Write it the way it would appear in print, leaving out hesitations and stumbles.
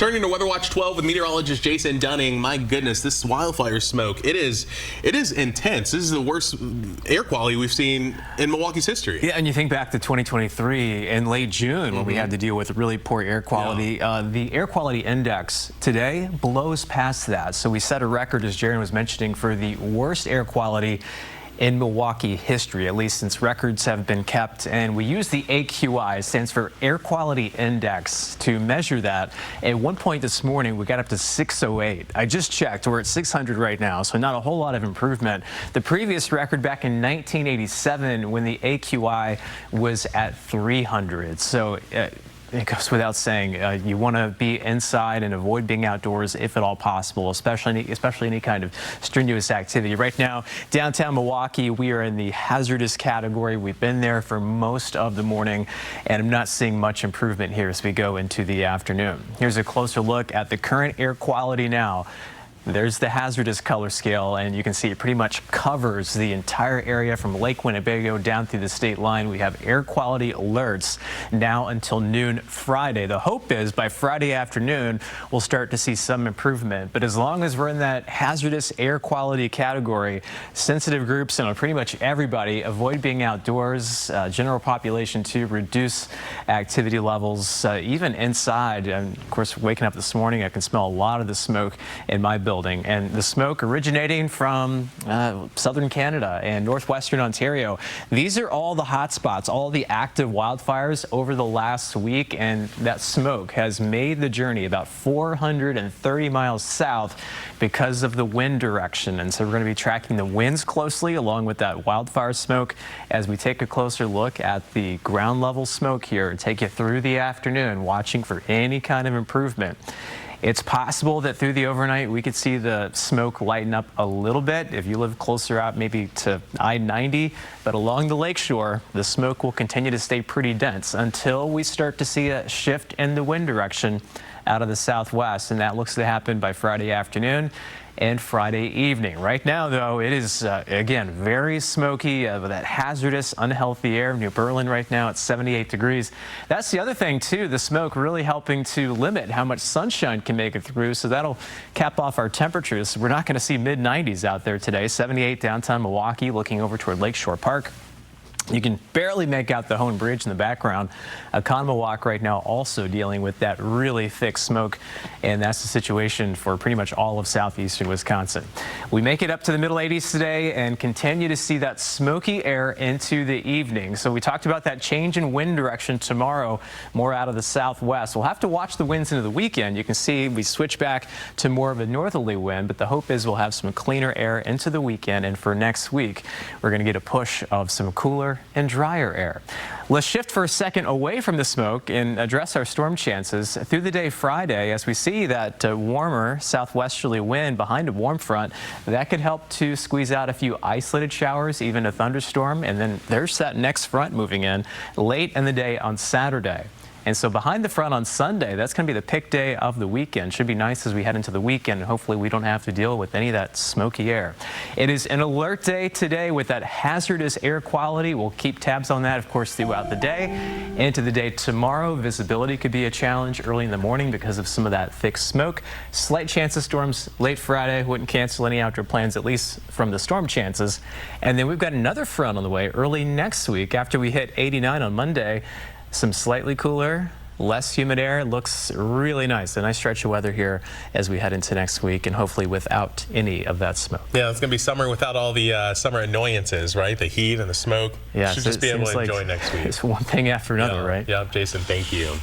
Turning to Weather Watch 12 with meteorologist Jason Dunning. My goodness, this wildfire smoke, it is intense. This is the worst air quality we've seen in Milwaukee's history. Yeah, and you think back to 2023 in late June when we had to deal with really poor air quality. The air quality index today blows past that. So we set a record, as Jaron was mentioning, for the worst air quality in Milwaukee history, at least since records have been kept. And we use the AQI, it stands for Air Quality Index, to measure that. At one point this morning, we got up to 608. I just checked, we're at 600 right now, so not a whole lot of improvement. The previous record back in 1987 when the AQI was at 300. So it goes without saying, you want to be inside and avoid being outdoors if at all possible, especially any kind of strenuous activity. Right now, downtown Milwaukee, we are in the hazardous category. We've been there for most of the morning, and I'm not seeing much improvement here as we go into the afternoon. Here's a closer look at the current air quality now. There's the hazardous color scale, and you can see it pretty much covers the entire area from Lake Winnebago down through the state line. We have air quality alerts now until noon Friday. The hope is by Friday afternoon, we'll start to see some improvement. But as long as we're in that hazardous air quality category, sensitive groups and pretty much everybody avoid being outdoors, general population to reduce activity levels, even inside. And of course, waking up this morning, I can smell a lot of the smoke in my building. And the smoke originating from southern Canada and northwestern Ontario. These are all the hot spots, all the active wildfires over the last week, and that smoke has made the journey about 430 miles south because of the wind direction. And so we're going to be tracking the winds closely along with that wildfire smoke as we take a closer look at the ground level smoke here and take you through the afternoon, watching for any kind of improvement. It's possible that through the overnight we could see the smoke lighten up a little bit if you live closer out maybe to I-90, but along the lakeshore the smoke will continue to stay pretty dense until we start to see a shift in the wind direction out of the southwest, and that looks to happen by Friday afternoon and Friday evening. Right now, though, it is, again, very smoky with that hazardous, unhealthy air. New Berlin right now at 78 degrees. That's the other thing, too, the smoke really helping to limit how much sunshine can make it through, so that'll cap off our temperatures. We're not going to see mid-90s out there today. 78 downtown Milwaukee, looking over toward Lakeshore Park. You can barely make out the Hone Bridge in the background. Oconomowoc right now also dealing with that really thick smoke, and that's the situation for pretty much all of southeastern Wisconsin. We make it up to the middle 80s today and continue to see that smoky air into the evening. So we talked about that change in wind direction tomorrow, more out of the southwest. We'll have to watch the winds into the weekend. You can see we switch back to more of a northerly wind, but the hope is we'll have some cleaner air into the weekend, and for next week we're going to get a push of some cooler and drier air. Let's shift for a second away from the smoke and address our storm chances through the day Friday as we see that warmer southwesterly wind behind a warm front. That could help to squeeze out a few isolated showers, even a thunderstorm, and then there's that next front moving in late in the day on Saturday. And so behind the front on Sunday, that's going to be the pick day of the weekend. Should be nice as we head into the weekend. Hopefully we don't have to deal with any of that smoky air. It is an alert day today with that hazardous air quality. We'll keep tabs on that, of course, throughout the day. Into the day tomorrow, visibility could be a challenge early in the morning because of some of that thick smoke. Slight chance of storms late Friday. Wouldn't cancel any outdoor plans, at least from the storm chances. And then we've got another front on the way early next week after we hit 89 on Monday. Some slightly cooler, less humid air. Looks really nice. A nice stretch of weather here as we head into next week, and hopefully without any of that smoke. Yeah, it's going to be summer without all the summer annoyances, right? The heat and the smoke. Yeah, Should just be able to enjoy next week. It's one thing after another, right? Yeah, Jason, thank you.